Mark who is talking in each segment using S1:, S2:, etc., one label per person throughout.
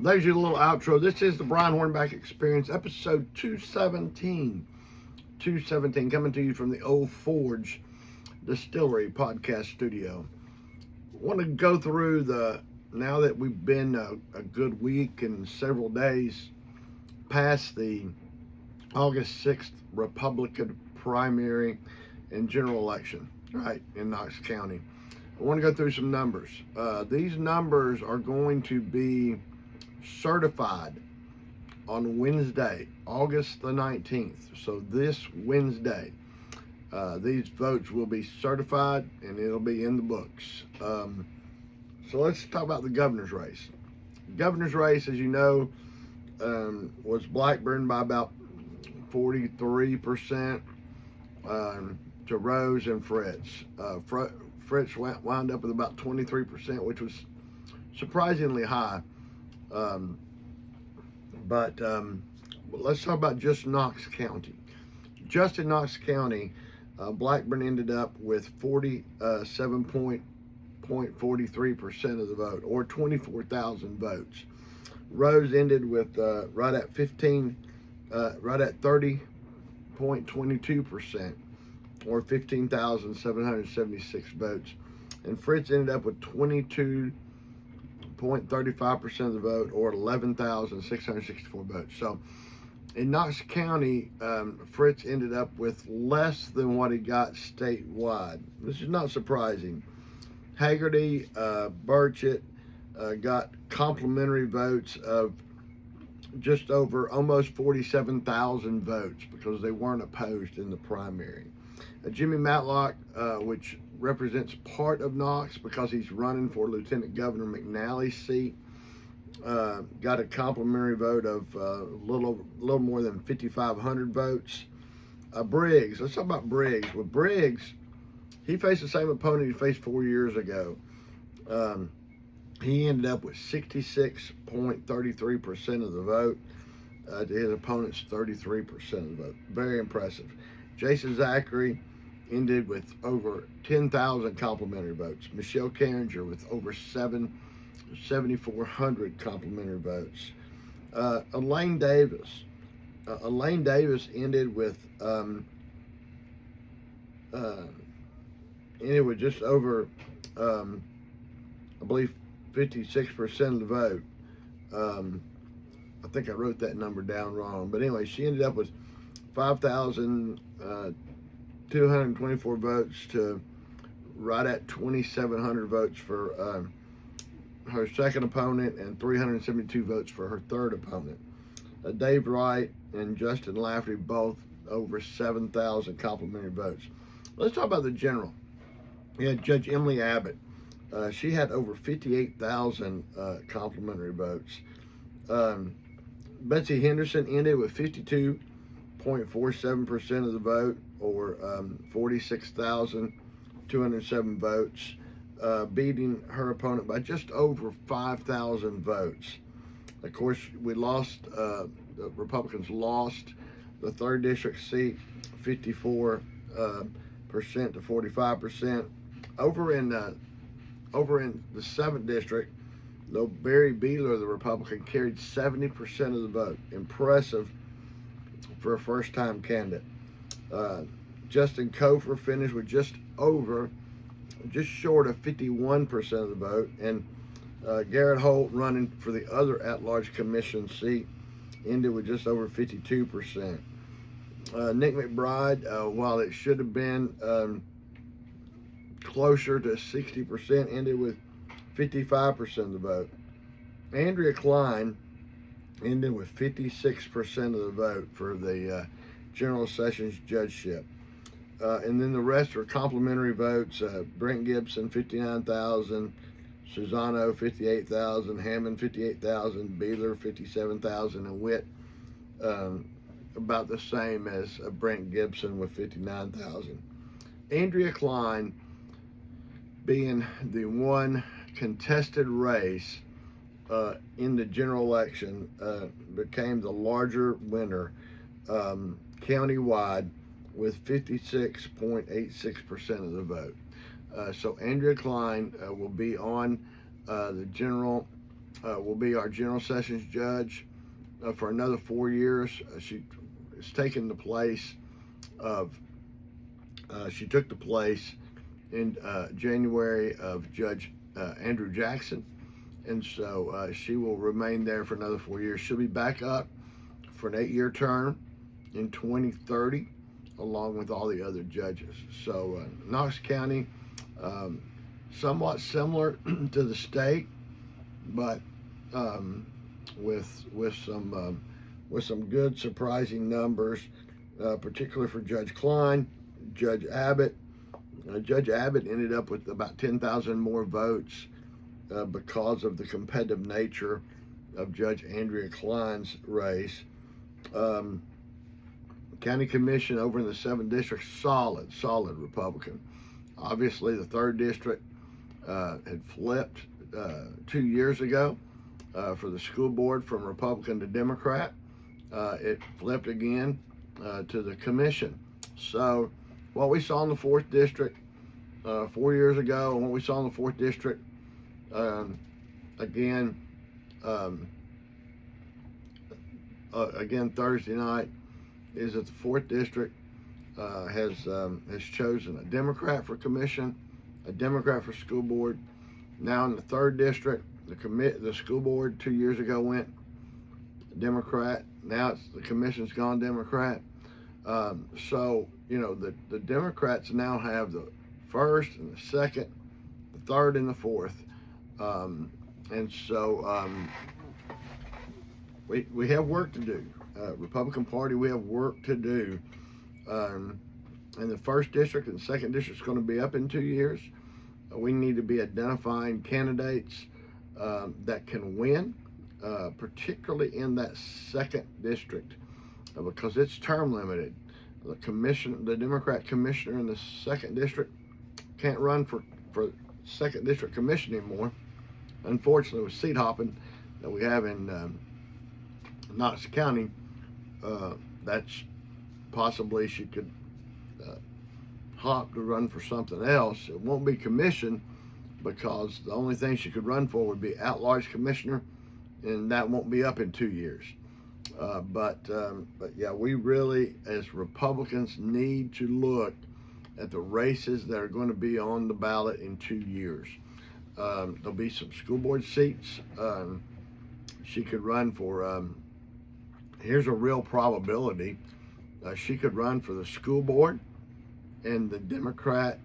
S1: There's your little outro. This is the Brian Hornback Experience, episode 217. 217, coming to you from the Old Forge Distillery podcast studio. I want to go through now that we've been a good week and several days past the August 6th Republican primary and general election, right, in Knox County. I want to go through some numbers. These numbers are going to be certified on Wednesday, August the 19th. So this Wednesday, these votes will be certified and it'll be in the books. So let's talk about the governor's race. Governor's race, as you know, was Blackburn by about 43% to Rose and Fritz. Fritz wound up with about 23%, which was surprisingly high. But let's talk about just Knox County. Just in Knox County, Blackburn ended up with 47.43% of the vote, or 24,000 votes. Rose ended with right at 30.22%, or 15,776 votes. And Fritz ended up with 22.35% of the vote, or 11,664 votes. So in Knox County, Fritz ended up with less than what he got statewide. This is not surprising. Haggerty, Burchett got complimentary votes of just over almost 47,000 votes because they weren't opposed in the primary. Jimmy Matlock, which represents part of Knox because he's running for Lieutenant Governor McNally's seat, got a complimentary vote of a little more than 5,500 votes. Briggs, let's talk about Briggs. With Briggs, he faced the same opponent he faced 4 years ago. He ended up with 66.33% of the vote to his opponent's 33% of the vote. Very impressive. Jason Zachary ended with over 10,000 complimentary votes. Michelle Carringer with over 7,400 complimentary votes. Elaine Davis. Elaine Davis ended with just over, I believe, 56% of the vote. I think I wrote that number down wrong, but anyway, she ended up with 5,224 votes to right at 2,700 votes for her second opponent and 372 votes for her third opponent. Dave Wright and Justin Lafferty both over 7,000 complimentary votes. Let's talk about the general. We had Judge Emily Abbott. She had over 58,000 complimentary votes. Betsy Henderson ended with 52.47% of the vote, or 46,207 votes, beating her opponent by just over 5,000 votes. Of course, we lost, the Republicans lost the 3rd District seat, 54% to 45%. Over in the 7th District, though, Barry Beeler, the Republican, carried 70% of the vote. Impressive for a first-time candidate. Justin Cofer finished with just short of 51% of the vote, and Garrett Holt, running for the other at-large commission seat, ended with just over 52%. Nick McBride, while it should have been closer to 60%, ended with 55% of the vote. Andrea Kline ended with 56% of the vote for the General Sessions judgeship. And then the rest are complimentary votes. Brent Gibson, 59,000. Susano, 58,000. Hammond, 58,000. Beeler, 57,000. And Witt, about the same as Brent Gibson with 59,000. Andrea Kline, being the one contested race in the general election, became the larger winner countywide with 56.86% of the vote. So Andrea Kline will be on the general will be our General Sessions judge for another 4 years. She has taken the place of, she took the place in January of Judge Andrew Jackson. And so she will remain there for another 4 years. She'll be back up for an 8-year term in 2030, along with all the other judges. So Knox County, somewhat similar to the state, but with some good surprising numbers, particularly for Judge Kline, Judge Abbott. Judge Abbott ended up with about 10,000 more votes because of the competitive nature of Judge Andrea Kline's race. County Commission over in the 7th District, solid Republican. Obviously, the 3rd District had flipped 2 years ago for the school board from Republican to Democrat. It flipped again to the commission. So what we saw in the 4th District 4 years ago and what we saw in the 4th District again Thursday night is that the 4th District has chosen a Democrat for commission, a Democrat for school board. Now in the 3rd District, the school board 2 years ago went Democrat. Now the commission's gone Democrat. So the Democrats now have the 1st and the 2nd, the 3rd and the 4th, and so we have work to do. Republican Party, we have work to do. And the 1st District and the 2nd District is going to be up in 2 years. We need to be identifying candidates that can win, particularly in that 2nd District, because it's term limited. The Democrat commissioner in the 2nd District can't run for 2nd District commission anymore. Unfortunately, with seat hopping that we have in Knox County, that's possibly she could hop to run for something else. It won't be commission, because the only thing she could run for would be at-large commissioner, and that won't be up in 2 years. But yeah, we really, as Republicans, need to look at the races that are going to be on the ballot in 2 years. There'll be some school board seats. She could run for, here's a real probability, she could run for the school board, and the Democrat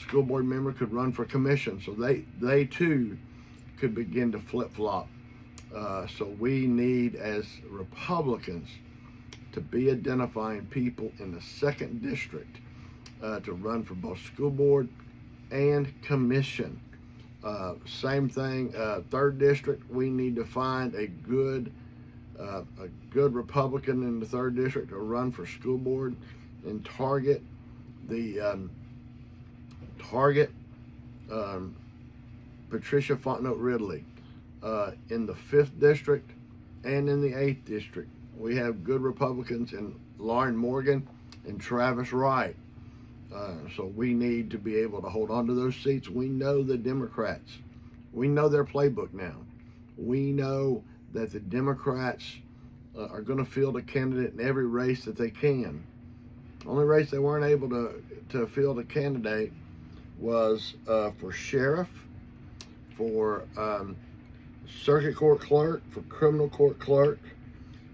S1: school board member could run for commission. So they too could begin to flip-flop. So we need, as Republicans, to be identifying people in the 2nd District to run for both school board and commission. Same thing, 3rd District, we need to find a good Republican in the 3rd District to run for school board and target Patricia Fontenot Ridley. In the 5th District and in the 8th District, we have good Republicans in Lauren Morgan and Travis Wright. So we need to be able to hold on to those seats. We know the Democrats. We know their playbook now. We know that the Democrats are going to field a candidate in every race that they can. The only race they weren't able to field a candidate was for sheriff, for circuit court clerk, for criminal court clerk,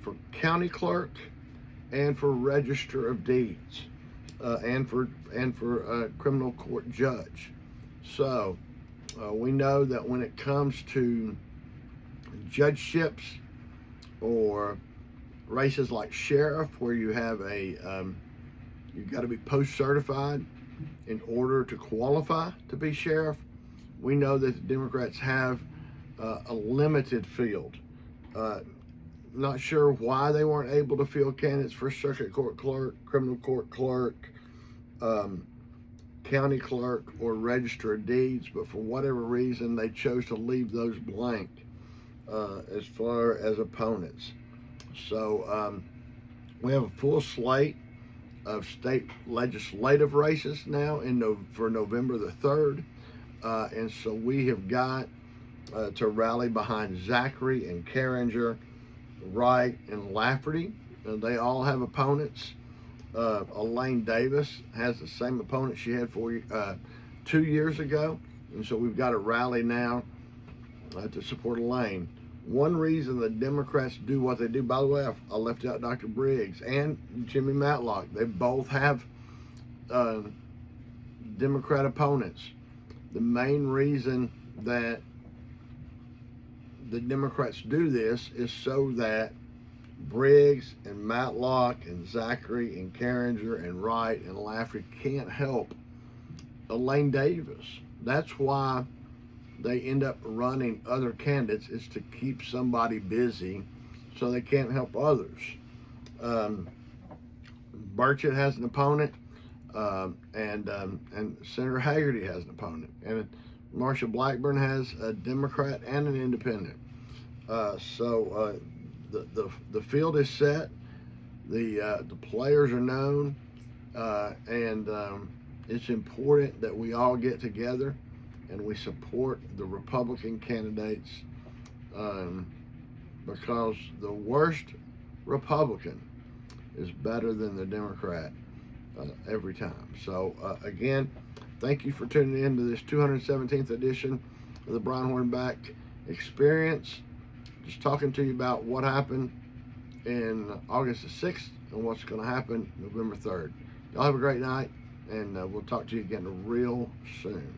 S1: for county clerk, and for register of deeds, and for criminal court judge. So we know that when it comes to judgeships or races like sheriff, where you have you've got to be post-certified in order to qualify to be sheriff, we know that the Democrats have a limited field. Not sure why they weren't able to field candidates for circuit court clerk, criminal court clerk, county clerk, or register of deeds, but for whatever reason they chose to leave those blank as far as opponents. So we have a full slate of state legislative races now for November the 3rd, and so we have got to rally behind Zachary and Carringer, Wright and Lafferty. They all have opponents. Elaine Davis has the same opponent she had 2 years ago, and so we've got a rally now to support Elaine. One reason the Democrats do what they do, by the way, I left out Dr. Briggs and Jimmy Matlock. They both have Democrat opponents. The main reason that the Democrats do this is so that Briggs and Matlock and Zachary and Carringer and Wright and Lafferty can't help Elaine Davis. That's why they end up running other candidates, is to keep somebody busy so they can't help others. Burchett has an opponent, and Senator Hagerty has an opponent, and Marsha Blackburn has a Democrat and an independent. So the field is set, the players are known, and it's important that we all get together and we support the Republican candidates, because the worst Republican is better than the Democrat every time. So again, thank you for tuning in to this 217th edition of the Brian Hornback Experience. Just talking to you about what happened in August the 6th and what's going to happen November 3rd. Y'all have a great night, and we'll talk to you again real soon.